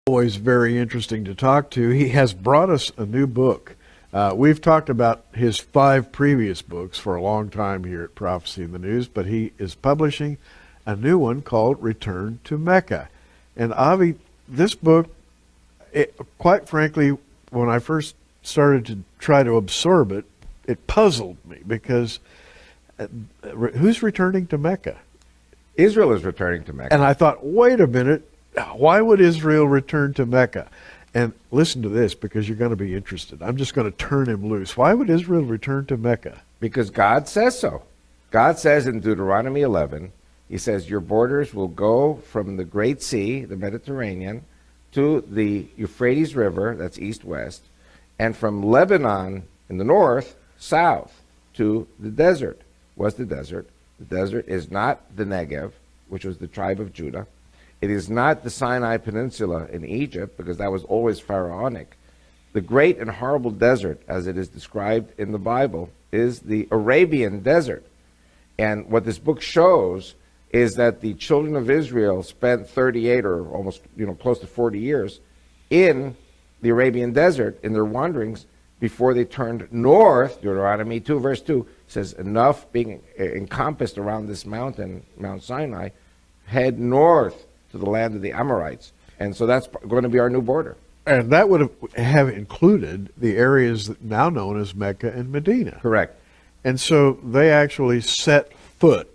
Always very interesting to talk to. He has brought us a new book. We've talked about his 5 previous books for a long time here at Prophecy in the News, but he is publishing a new one called Return to Mecca. And Avi, this book, quite frankly, when I first started to try to absorb it, it puzzled me because who's returning to Mecca? Israel is returning to Mecca. And I thought, wait a minute, why would Israel return to Mecca? And listen to this, because you're going to be interested. I'm just going to turn him loose. Why would Israel return to Mecca? Because God says so. God says in Deuteronomy 11, he says, your borders will go from the Great Sea, the Mediterranean, to the Euphrates River, that's east-west, and from Lebanon in the north, south, to the desert. What's the desert? The desert is not the Negev, which was the tribe of Judah. It is not the Sinai Peninsula in Egypt, because that was always pharaonic. The great and horrible desert, as it is described in the Bible, is the Arabian desert. And what this book shows is that the children of Israel spent 38 or almost, close to 40 years in the Arabian desert in their wanderings before they turned north. Deuteronomy 2 verse 2 says, enough being encompassed around this mountain, Mount Sinai, head north to the land of the Amorites. And so that's going to be our new border. And that would have included the areas now known as Mecca and Medina. Correct. And so they actually set foot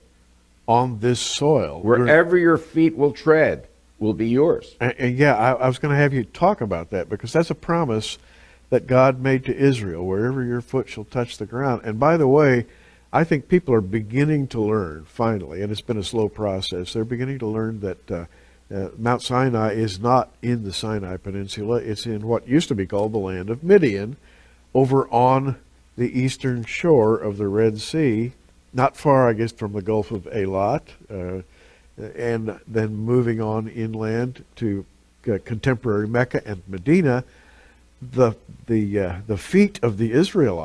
on this soil. Wherever your feet will tread will be yours. And yeah, I was going to have you talk about that, because that's a promise that God made to Israel, wherever your foot shall touch the ground. And by the way, I think people are beginning to learn, finally, and it's been a slow process, they're beginning to learn that Mount Sinai is not in the Sinai Peninsula. It's in what used to be called the land of Midian, over on the eastern shore of the Red Sea, not far, I guess, from the Gulf of Eilat, and then moving on inland to contemporary Mecca and Medina. The feet of the Israelites